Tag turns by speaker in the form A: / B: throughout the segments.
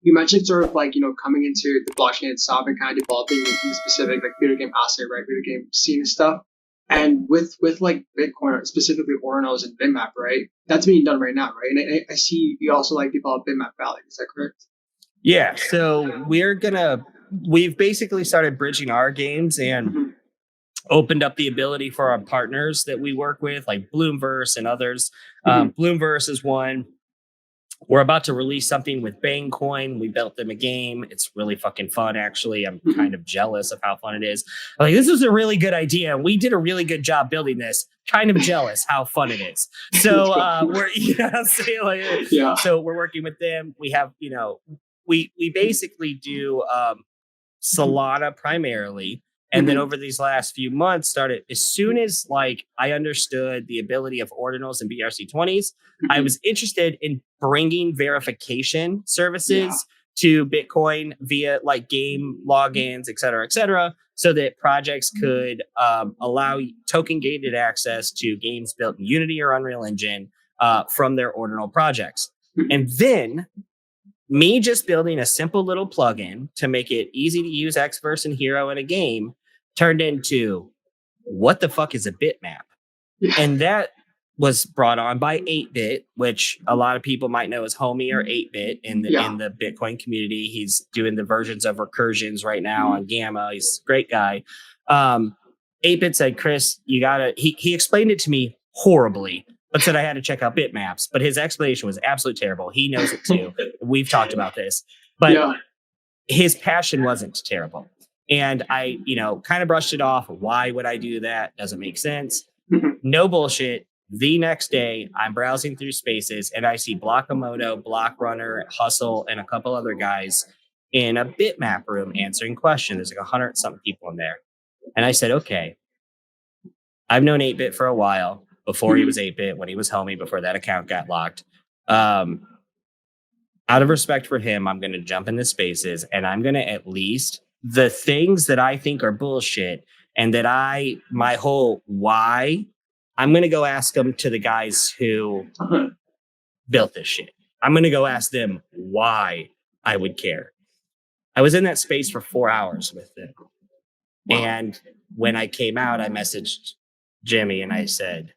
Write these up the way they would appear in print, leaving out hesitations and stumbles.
A: you mentioned sort of like, coming into the blockchain itself and kind of developing the specific like video game asset, right? Video game scene and stuff. And with like Bitcoin, specifically Ordinals and Bitmap, right? That's being done right now, right? And I see you also like develop Bitmap Valley. Is that correct?
B: Yeah. So we've basically started bridging our games and opened up the ability for our partners that we work with, like Bloomverse and others. Bloomverse is one. We're about to release something with Bangcoin. We built them a game. It's really fucking fun, actually. I'm kind of jealous of how fun it is. Like, this was a really good idea. We did a really good job building this. Kind of jealous how fun it is. So we're, you know what I'm saying? Like,
A: Yeah.
B: So we're working with them. We have, we basically do Solana primarily. And then over these last few months started, as soon as like I understood the ability of ordinals and BRC20s, I was interested in bringing verification services to Bitcoin via like game logins, et cetera, so that projects could allow token gated access to games built in Unity or Unreal Engine from their ordinal projects. And then me just building a simple little plugin to make it easy to use Xverse and Hero in a game turned into, what the fuck is a bitmap? And that was brought on by 8-Bit, which a lot of people might know as Homie or 8-Bit in the Bitcoin community. He's doing the versions of recursions right now on Gamma. He's a great guy. 8-Bit said, Chris, you gotta, he explained it to me horribly, but said I had to check out bitmaps. But his explanation was absolutely terrible. He knows it too. We've talked about this. But his passion wasn't terrible. And I, kind of brushed it off. Why would I do that? Doesn't make sense. No bullshit. The next day, I'm browsing through Spaces and I see Blockamoto, Blockrunner, Hustle, and a couple other guys in a bitmap room answering questions. There's like 100 something people in there. And I said, okay, I've known 8-Bit for a while, before he was 8-Bit, when he was Homie, before that account got locked. Out of respect for him, I'm going to jump into Spaces and I'm going to at least the things that I think are bullshit and that my whole why, I'm going to go ask them to the guys who built this shit. I'm going to go ask them why I would care. I was in that space for 4 hours with them. Wow. And when I came out, I messaged Jimmy and I said,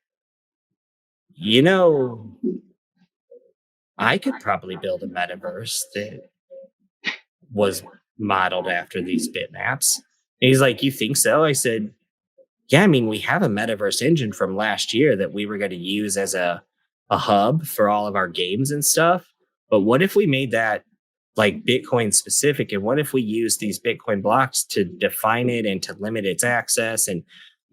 B: I could probably build a metaverse that was modeled after these bitmaps. And he's like, you think so? I said, yeah, I mean, we have a metaverse engine from last year that we were going to use as a hub for all of our games and stuff. But what if we made that like Bitcoin specific? And what if we use these Bitcoin blocks to define it and to limit its access? And,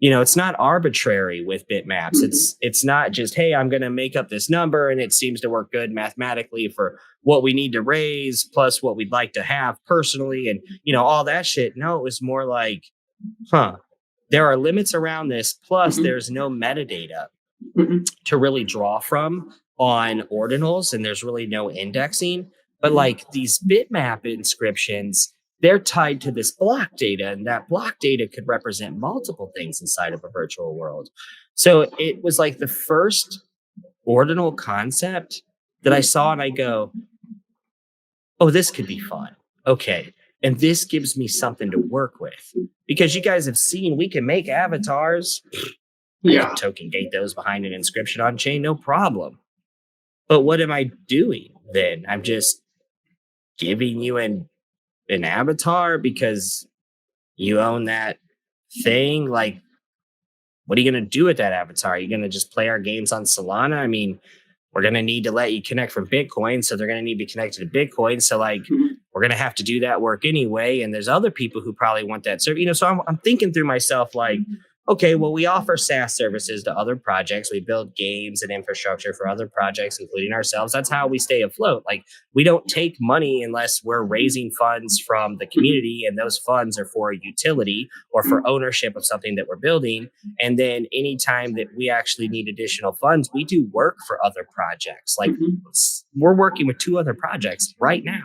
B: it's not arbitrary with bitmaps. It's not just, hey, I'm going to make up this number and it seems to work good mathematically for what we need to raise plus what we'd like to have personally. And, all that shit. No, it was more like, there are limits around this. Plus there's no metadata to really draw from on ordinals. And there's really no indexing, but like these bitmap inscriptions, they're tied to this block data, and that block data could represent multiple things inside of a virtual world. So it was like the first ordinal concept that I saw and I go, oh, this could be fun. Okay. And this gives me something to work with, because you guys have seen we can make avatars. I can token gate those behind an inscription on chain, no problem. But what am I doing then? I'm just giving you an avatar because you own that thing. Like, what are you going to do with that avatar? Are you going to just play our games on Solana? I mean, we're going to need to let you connect from Bitcoin. So they're going to need to be connected to Bitcoin. So like, we're going to have to do that work anyway. And there's other people who probably want that service. So I'm thinking through myself, like, okay, well, we offer SaaS services to other projects. We build games and infrastructure for other projects, including ourselves. That's how we stay afloat. Like, we don't take money unless we're raising funds from the community, and those funds are for a utility or for ownership of something that we're building. And then anytime that we actually need additional funds, we do work for other projects. Like, we're working with 2 other projects right now.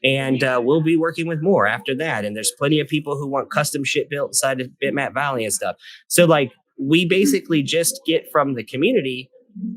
B: And we'll be working with more after that. And there's plenty of people who want custom shit built inside of Bitmap Valley and stuff. So like, we basically just get from the community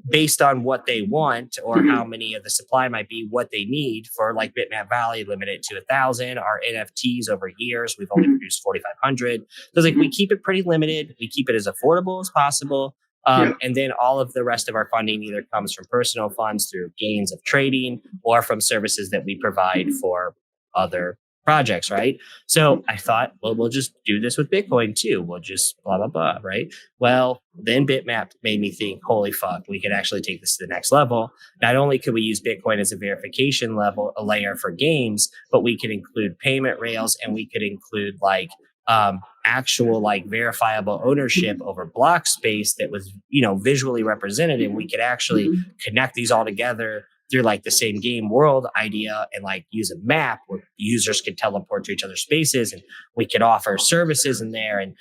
B: based on what they want or how many of the supply might be, what they need. For like Bitmap Valley, limited to 1,000. Our NFTs over years, we've only produced 4,500. So it's like we keep it pretty limited. We keep it as affordable as possible. And then all of the rest of our funding either comes from personal funds through gains of trading or from services that we provide for other projects, right? So I thought, well, we'll just do this with Bitcoin too. We'll just blah, blah, blah, right? Well, then Bitmap made me think, holy fuck, we could actually take this to the next level. Not only could we use Bitcoin as a verification level, a layer for games, but we could include payment rails and we could include like actual like verifiable ownership over block space that was, visually represented. And we could actually connect these all together through like the same game world idea and like use a map where users could teleport to each other's spaces, and we could offer services in there. And,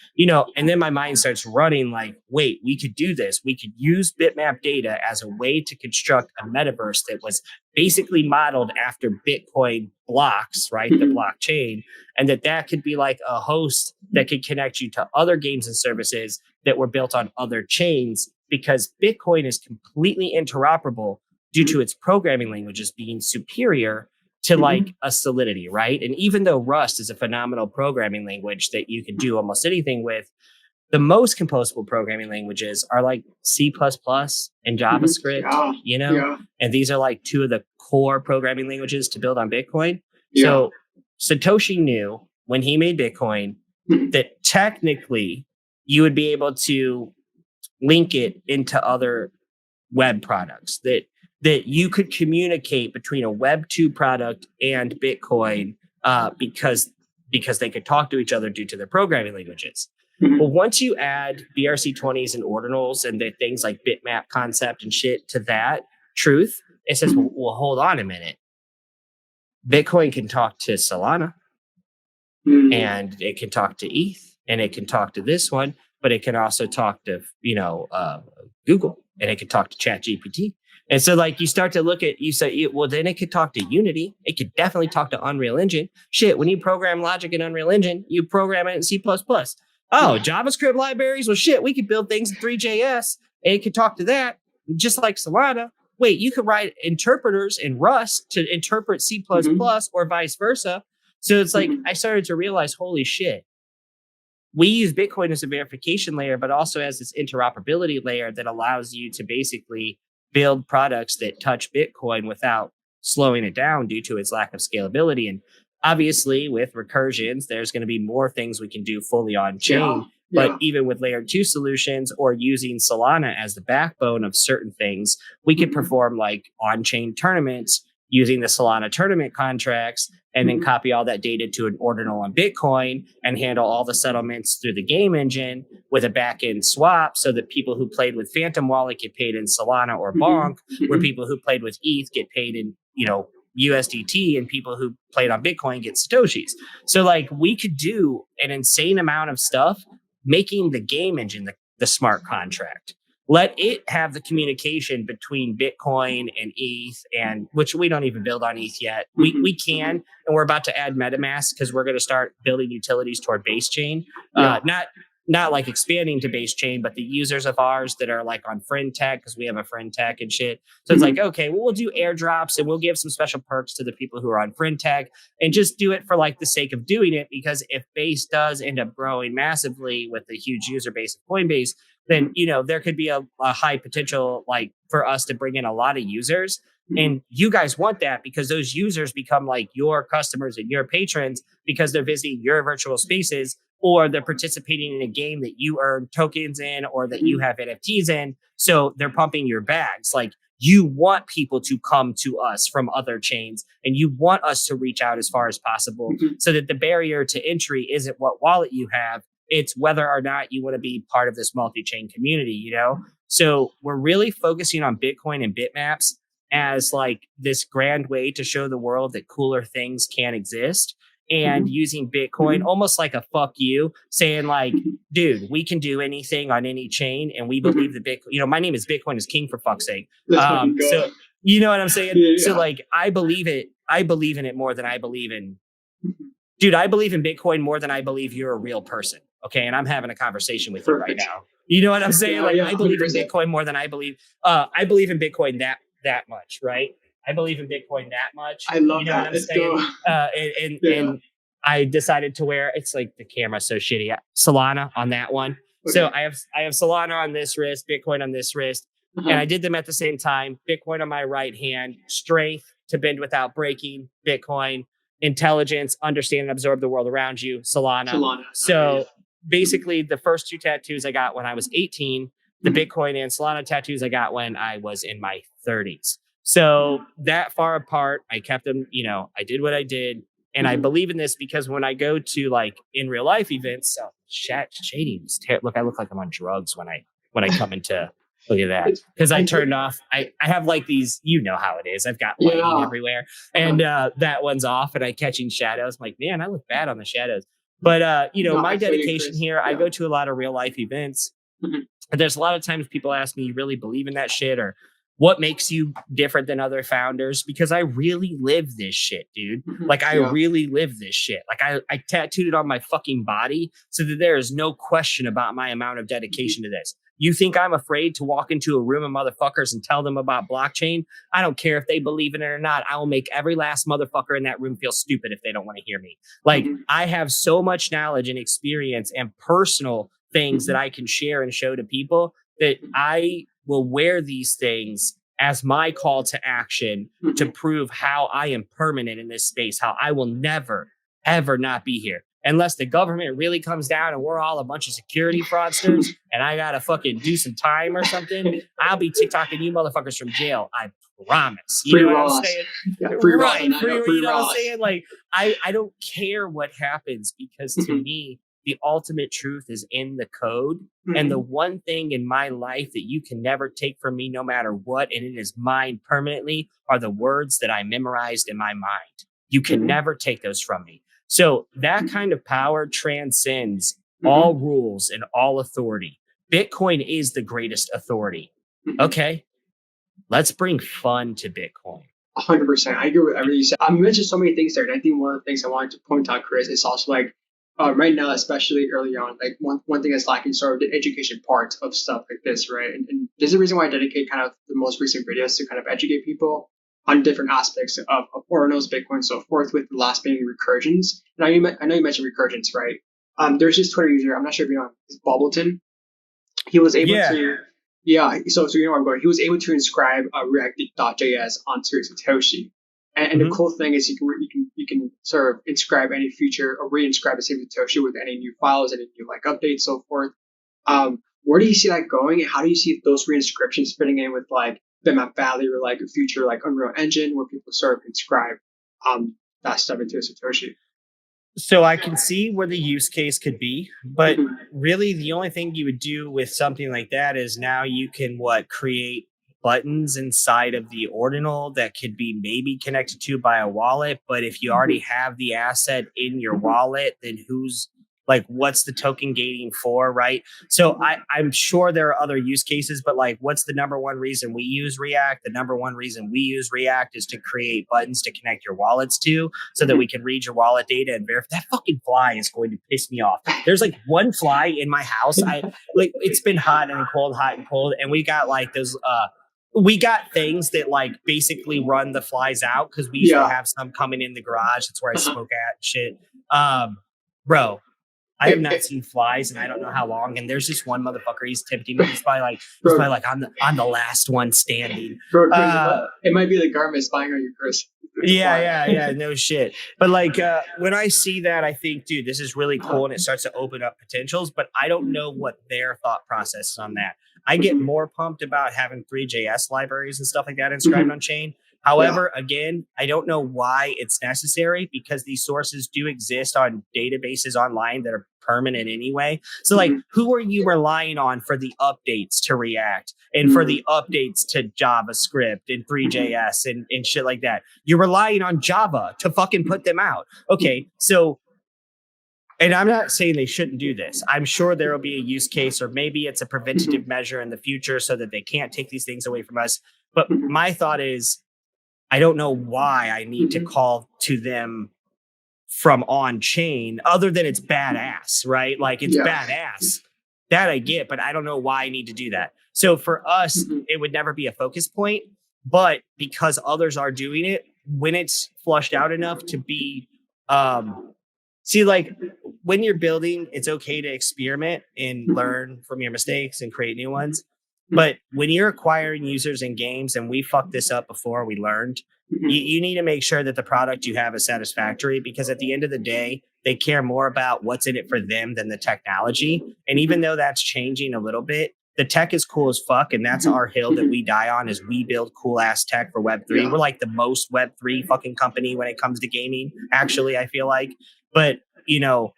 B: and then my mind starts running like, wait, we could do this. We could use Bitmap data as a way to construct a metaverse that was basically modeled after Bitcoin blocks, right? The blockchain. And that could be like a host that could connect you to other games and services that were built on other chains, because Bitcoin is completely interoperable due to its programming languages being superior to like a Solidity, right? And even though Rust is a phenomenal programming language that you can do almost anything with, the most composable programming languages are like C++ and JavaScript, and these are like two of the core programming languages to build on Bitcoin. So Satoshi knew when he made Bitcoin that technically you would be able to link it into other web products, that you could communicate between a Web 2 product and Bitcoin because they could talk to each other due to their programming languages. But once you add BRC20s and ordinals and the things like bitmap concept and shit to that truth, it says, well, hold on a minute. Bitcoin can talk to Solana and it can talk to ETH and it can talk to this one, but it can also talk to, Google, and it can talk to ChatGPT. And so like you start to look at, you say, well, then it could talk to Unity. It could definitely talk to Unreal Engine. Shit, when you program logic in Unreal Engine, you program it in C++. Oh, JavaScript libraries? Well, shit, we could build things in 3JS and it could talk to that, just like Solana. Wait, you could write interpreters in Rust to interpret C++ or vice versa. So it's like I started to realize, holy shit, we use Bitcoin as a verification layer, but also as this interoperability layer that allows you to basically build products that touch Bitcoin without slowing it down due to its lack of scalability. And obviously with recursions, there's going to be more things we can do fully on chain. But even with layer 2 solutions or using Solana as the backbone of certain things, we could perform like on-chain tournaments using the Solana tournament contracts and then copy all that data to an ordinal on Bitcoin and handle all the settlements through the game engine with a back-end swap, so that people who played with Phantom Wallet get paid in Solana or Bonk, where people who played with ETH get paid in, USDT, and people who played on Bitcoin get Satoshis. So like we could do an insane amount of stuff making the game engine the smart contract. Let it have the communication between Bitcoin and ETH, and which we don't even build on ETH yet. We can, and we're about to add MetaMask because we're going to start building utilities toward base chain. Not like expanding to base chain, but the users of ours that are like on friend tech, because we have a friend tech and shit. So it's like, okay, well, we'll do airdrops and we'll give some special perks to the people who are on friend tech and just do it for like the sake of doing it. Because if base does end up growing massively with the huge user base of Coinbase, then, there could be a high potential like for us to bring in a lot of users. And you guys want that because those users become like your customers and your patrons because they're visiting your virtual spaces, or they're participating in a game that you earn tokens in or that you have NFTs in. So they're pumping your bags. Like you want people to come to us from other chains, and you want us to reach out as far as possible so that the barrier to entry isn't what wallet you have. It's whether or not you want to be part of this multi-chain community, So we're really focusing on Bitcoin and bitmaps as like this grand way to show the world that cooler things can exist, and using Bitcoin almost like a fuck you, saying like, dude, we can do anything on any chain, and we believe that Bitcoin, my name is Bitcoin is king, for fuck's sake. So you know what I'm saying? Yeah. So like, I believe it. I believe in it more than I believe in, dude, I believe in Bitcoin more than I believe you're a real person. Okay. And I'm having a conversation with you right now. You know what I'm saying? Like,
A: yeah,
B: I believe in
A: 100%.
B: Bitcoin more than I believe in Bitcoin that much, right? I believe in Bitcoin that much.
A: I love
B: You know what
A: that.
B: I'm
A: Let's
B: saying?
A: go. Yeah.
B: And I decided to wear, it's like the camera so shitty, Solana on that one. So
A: Okay.
B: I have Solana on this wrist, Bitcoin on this wrist, and
A: Uh-huh.
B: I did them at the same time. Bitcoin on my right hand, strength to bend without breaking, Bitcoin, intelligence, understand and absorb the world around you, Solana.
A: Solana.
B: So
A: Nice.
B: basically, the first two tattoos I got when I was 18, the
A: Mhm.
B: Bitcoin and Solana tattoos I got when I was in my 30s. So that far apart, I kept them, I did what I did. And I
A: Mhm.
B: believe in this because when I go to like in real life events, shady. Look, I look like I'm on drugs when I come into. Look at that.
A: It's
B: Because I
A: fine.
B: turned off. I have like these, you know how it is. I've got lighting
A: Yeah.
B: everywhere,
A: Uh-huh.
B: and that one's off, and I catching shadows. I'm like, man, I look bad on the shadows. But
A: No,
B: my
A: I feel you,
B: dedication
A: Chris.
B: here, I
A: Yeah.
B: go to a lot of real life events.
A: Mhm.
B: And there's a lot of times people ask me, you really believe in that shit? Or what makes you different than other founders? Because I really live this shit, dude.
A: Mhm.
B: Like I
A: Yeah.
B: really live this shit. Like I tattooed it on my fucking body so that there is no question about my amount of dedication to this. You think I'm afraid to walk into a room of motherfuckers and tell them about blockchain? I don't care if they believe in it or not. I will make every last motherfucker in that room feel stupid if they don't want to hear me. Like
A: Mhm.
B: I have so much knowledge and experience and personal things that
A: Mhm.
B: I can share and show to people that I will wear these things as my call to action to
A: Mhm.
B: prove how I am permanent in this space, how I will never, ever not be here. Unless the government really comes down and we're all a bunch of security fraudsters and I gotta fucking do some time or something, I'll be TikToking you motherfuckers from jail. I promise. You
A: Free
B: know what I'm
A: Ross.
B: saying?
A: Yeah, free Ross on
B: Right.
A: that note. Free
B: You know what I'm
A: Ross.
B: saying? Like, I don't care what happens because to
A: Mhm.
B: me, the ultimate truth is in the code. And the
A: Mhm.
B: one thing in my life that you can never take from me, no matter what, and it is mine permanently, are the words that I memorized in my mind. You can
A: Mhm.
B: never take those from me. So that kind of power transcends all
A: Mhm.
B: rules and all authority. Bitcoin is the greatest authority.
A: Mhm.
B: Okay, let's bring fun to Bitcoin.
A: 100%. I agree with everything you said. You mentioned so many things there, and I think one of the things I wanted to point out, Chris, is also like right now, especially early on, like one thing that's lacking sort of the education part of stuff like this, right? And there's a reason why I dedicate kind of the most recent videos to kind of educate people on different aspects of Ordinals, Bitcoin, and so forth. With the last being recursions. And I know you mentioned recursions, right? There's this Twitter user. I'm not sure if you know him. It's Bubbleton. He was able
B: Yeah.
A: to, yeah. So you know where I'm going. He was able to inscribe React.js onto Satoshi. And the
B: Mhm.
A: cool thing is you can sort of inscribe any feature or reinscribe the same Satoshi with any new files, any new like updates, so forth. Where do you see that going, and how do you see those reinscriptions fitting in with like Bitmap Valley or like a future like Unreal Engine where people sort of inscribe that stuff into a Satoshi?
B: So I can see where the use case could be, but
A: Mhm.
B: really the only thing you would do with something like that is now you can create buttons inside of the ordinal that could be maybe connected to by a wallet. But if you already
A: Mhm.
B: have the asset in your
A: Mhm.
B: wallet, then what's the token gating for, right? So
A: Mhm.
B: I'm sure there are other use cases, but like, what's the number one reason we use React? The number one reason we use React is to create buttons to connect your wallets to so that we can read your wallet data and verify. That fucking fly is going to piss me off. There's like one fly in my house. It's been hot and cold, and we got like those we got things that like basically run the flies out because we usually
A: Yeah.
B: have some coming in the garage. That's where I
A: Uh-huh.
B: smoke at and shit. Bro, I have
A: Hey,
B: not
A: hey,
B: seen flies and I don't know how long. And there's this one motherfucker. He's tempting me. He's
A: bro,
B: probably like on the last one standing.
A: Chris, it might be the government spying on you, Chris. It's a fly.
B: Yeah, no shit. But like when I see that, I think, dude, this is really cool, and it starts to open up potentials. But I don't know what their thought process is on that. I get more pumped about having 3JS libraries and stuff like that inscribed
A: Mhm.
B: on chain.
A: Yeah.
B: However, again, I don't know why it's necessary because these sources do exist on databases online that are permanent anyway. So, like,
A: Mhm.
B: who are you relying on for the updates to React and for
A: Mhm.
B: the updates to JavaScript and
A: Mhm.
B: 3JS and shit like that? You're relying on Java to fucking put them out. Okay, so and I'm not saying they shouldn't do this. I'm sure there will be a use case, or maybe it's a
A: Mhm.
B: preventative measure in the future so that they can't take these things away from us. But
A: Mhm.
B: my thought is, I don't know why I need to
A: Mhm.
B: call to them from on chain other than it's badass, right? Like it's
A: Yeah.
B: badass. That I get, but I don't know why I need to do that. So for us, it would never be a focus point. But because others are doing it, when it's flushed out enough to be, see, like when you're building, it's okay to experiment and learn from your mistakes and create new ones. But when you're acquiring users in games, and we fucked this up before, we learned, you need to make sure that the product you have is satisfactory, because at the end of the day, they care more about what's in it for them than the technology. And even though that's changing a little bit, the tech is cool as fuck. And that's our hill that we die on, is we build cool ass tech for Web3.
A: Yeah.
B: We're like the most Web3 fucking company when it comes to gaming, actually, I feel like. But, you know,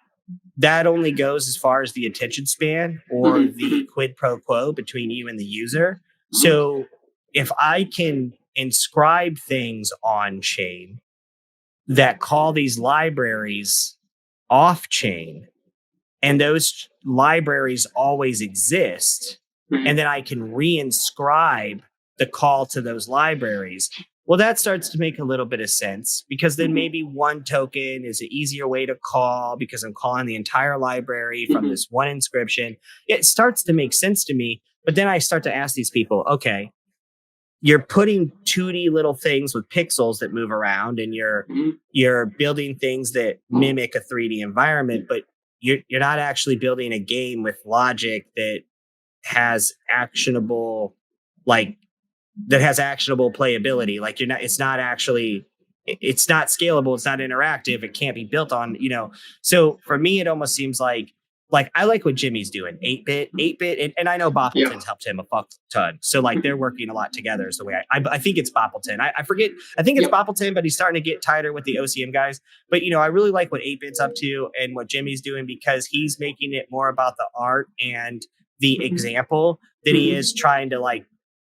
B: that only goes as far as the attention span or the quid pro quo between you and the user. So if I can inscribe things on chain that call these libraries off chain, and those libraries always exist, and then I can reinscribe the call to those libraries, well, that starts to make a little bit of sense, because then maybe one token is an easier way to call because I'm calling the entire library from this one inscription. It starts to make sense to me. But then I start to ask these people, okay, you're putting 2D little things with pixels that move around, and you're building things that mimic a 3D environment, but you're not actually building a game with logic that has actionable, like, that has actionable playability. Like, it's not scalable. It's not interactive. It can't be built on, So for me, it almost seems like I like what Jimmy's doing, 8-bit. And I know Boppleton's helped him a fuck ton. So like they're working a lot together is the way I think it's Boppleton. I forget. I think it's Boppleton, but he's starting to get tighter with the OCM guys. But, I really like what 8-bit's up to and what Jimmy's doing, because he's making it more about the art and the example than he is trying to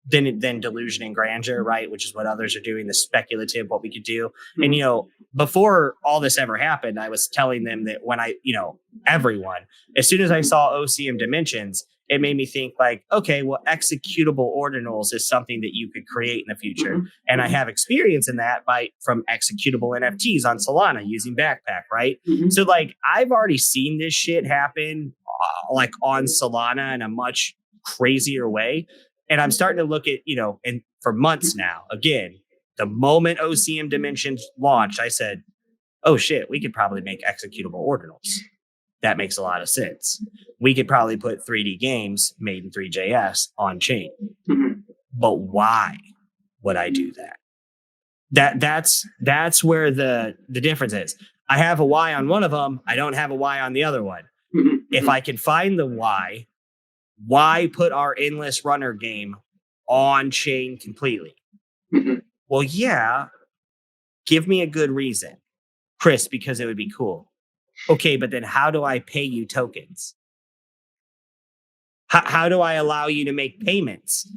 B: then delusion and grandeur, right? Which is what others are doing, the speculative, what we could do. And, before all this ever happened, I was telling them that when everyone, as soon as I saw OCM dimensions, it made me think like, okay, well, executable ordinals is something that you could create in the future. And I have experience in that from executable NFTs on Solana using Backpack, right? So like, I've already seen this shit happen on Solana in a much crazier way. And I'm starting to look at, and for months now, again, the moment OCM Dimensions launched, I said, oh shit, we could probably make executable ordinals. That makes a lot of sense. We could probably put 3D games made in 3JS on chain. But why would I do that? That's where the difference is. I have a why on one of them. I don't have a why on the other one. If I can find the why put our endless runner game on chain completely? Well, yeah, give me a good reason. Chris, because it would be cool. Okay, but then how do I pay you tokens? How do I allow you to make payments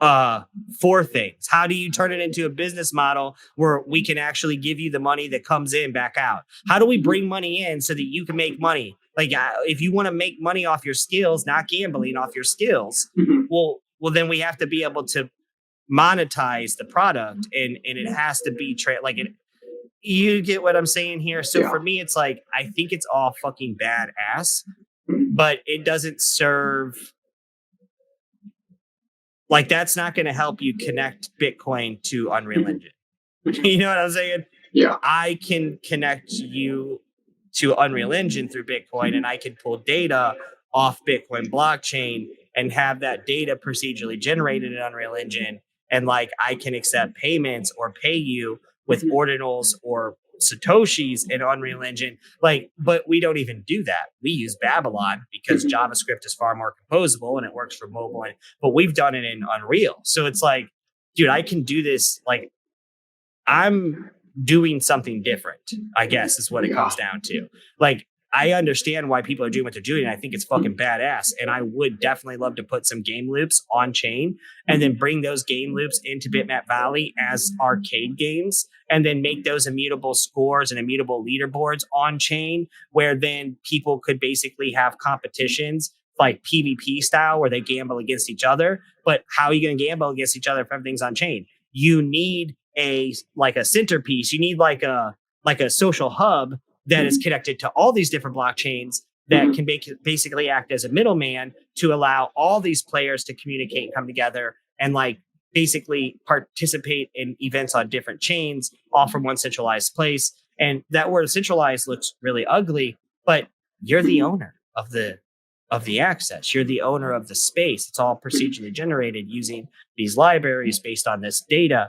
B: for things? How do you turn it into a business model where we can actually give you the money that comes in back out? How do we bring money in so that you can make money? Like, if you want to make money off your skills, not gambling off your skills, well, then we have to be able to monetize the product, and it has to be you get what I'm saying here? So for me, it's like, I think it's all fucking badass, but it doesn't serve, like, that's not going to help you connect Bitcoin to Unreal Engine. You know what I'm saying?
A: Yeah.
B: I can connect you to Unreal Engine through Bitcoin, and I can pull data off Bitcoin blockchain and have that data procedurally generated in Unreal Engine. And like, I can accept payments or pay you with ordinals or Satoshis in Unreal Engine. Like, but we don't even do that. We use Babylon because JavaScript is far more composable and it works for mobile. But we've done it in Unreal. So it's like, dude, I can do this. Like, I'm doing something different, I guess, is what it comes down to. Like, I understand why people are doing what they're doing. And I think it's fucking badass. And I would definitely love to put some game loops on chain and then bring those game loops into Bitmap Valley as arcade games, and then make those immutable scores and immutable leaderboards on chain, where then people could basically have competitions like PvP style where they gamble against each other. But how are you going to gamble against each other if everything's on chain? You need a centerpiece. You need like a social hub that is connected to all these different blockchains that can basically act as a middleman to allow all these players to communicate and come together and like basically participate in events on different chains, all from one centralized place. And that word centralized looks really ugly, but you're the owner of the access. You're the owner of the space. It's all procedurally generated using these libraries based on this data.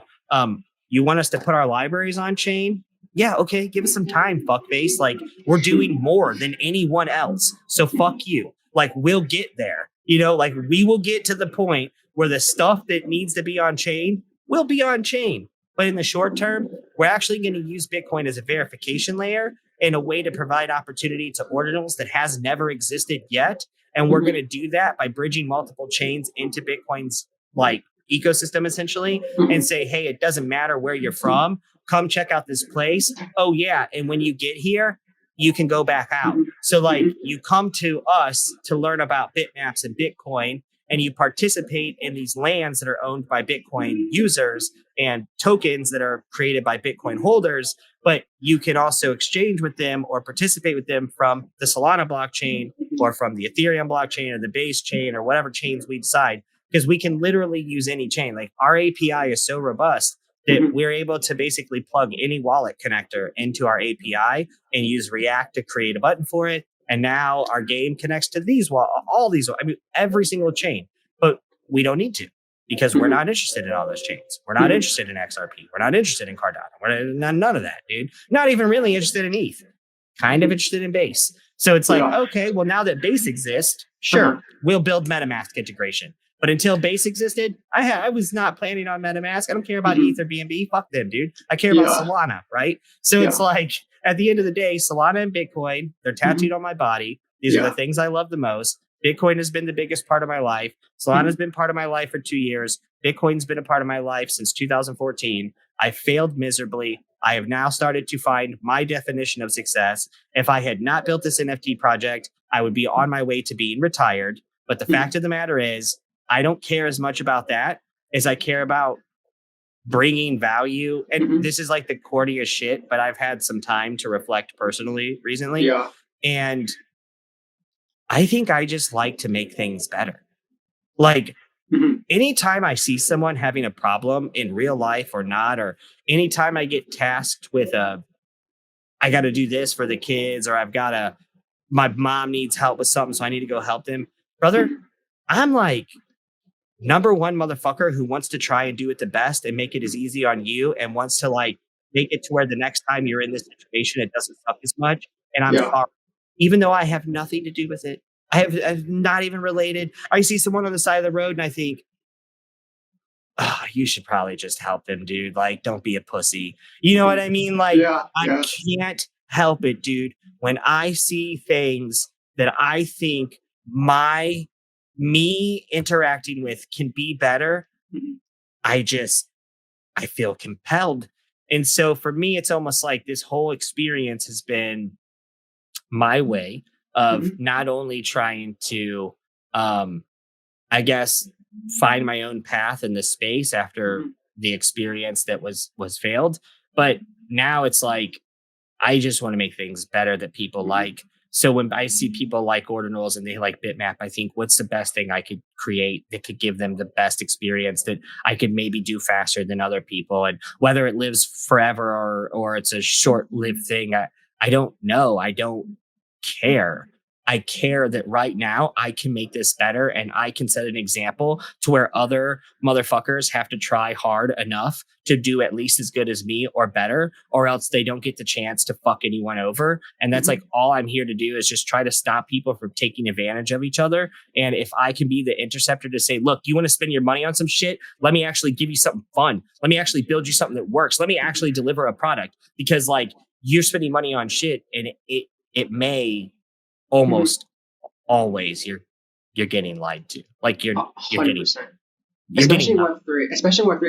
B: You want us to put our libraries on chain? Yeah, okay, give us some time, fuckface. Like, we're doing more than anyone else. So fuck you. Like, we'll get there. You know, like we will get to the point where the stuff that needs to be on chain will be on chain. But in the short term, we're actually going to use Bitcoin as a verification layer and a way to provide opportunity to ordinals that has never existed yet. And we're going to do that by bridging multiple chains into Bitcoin's like ecosystem essentially and say, hey, it doesn't matter where you're from. Come check out this place. Oh, yeah. And when you get here, you can go back out. So like you come to us to learn about bitmaps and Bitcoin, and you participate in these lands that are owned by Bitcoin users and tokens that are created by Bitcoin holders, but you can also exchange with them or participate with them from the Solana blockchain or from the Ethereum blockchain or the base chain or whatever chains we decide, because we can literally use any chain. Like our API is so robust that we're able to basically plug any wallet connector into our API and use React to create a button for it. And now our game connects to all these, I mean, every single chain, but we don't need to because we're not interested in all those chains. We're not interested in XRP. We're not interested in Cardano. We're none of that, dude. Not even really interested in ETH. Kind of interested in Base. So it's like, okay, well, now that Base exists, sure, we'll build MetaMask integration. But until Base existed, I was not planning on MetaMask. I don't care about ETH or BNB. Fuck them, dude. I care about Solana, right? So it's like, at the end of the day, Solana and Bitcoin, they're tattooed on my body. These are the things I love the most. Bitcoin has been the biggest part of my life. Solana has been part of my life for 2 years. Bitcoin's been a part of my life since 2014. I failed miserably. I have now started to find my definition of success. If I had not built this NFT project, I would be on my way to being retired. But the fact of the matter is, I don't care as much about that as I care about bringing value. And this is like the corniest shit, but I've had some time to reflect personally recently.
A: Yeah.
B: And I think I just like to make things better. Like anytime I see someone having a problem in real life or not, or anytime I get tasked with I got to do this for the kids, or my mom needs help with something, so I need to go help them. Brother, I'm like, number one motherfucker who wants to try and do it the best and make it as easy on you and wants to like make it to where the next time you're in this situation, it doesn't suck as much. And I'm sorry, even though I have nothing to do with it. I'm not even related. I see someone on the side of the road and I think, oh, you should probably just help them, dude. Like, don't be a pussy. You know what I mean? Like, I can't help it, dude. When I see things that I think me interacting with can be better, I feel compelled. And so for me, it's almost like this whole experience has been my way of not only trying to, I guess, find my own path in the space after the experience that was failed, but now it's like, I just want to make things better that people like. So when I see people like ordinals and they like Bitmap, I think, what's the best thing I could create that could give them the best experience that I could maybe do faster than other people? And whether it lives forever or it's a short-lived thing, I don't know. I don't care. I care that right now I can make this better and I can set an example to where other motherfuckers have to try hard enough to do at least as good as me or better, or else they don't get the chance to fuck anyone over. And that's like, all I'm here to do is just try to stop people from taking advantage of each other. And if I can be the interceptor to say, look, you want to spend your money on some shit? Let me actually give you something fun. Let me actually build you something that works. Let me actually deliver a product, because like, you're spending money on shit and it may almost always you're getting lied to. Like you're
A: 100%.
B: getting
A: Especially in Web3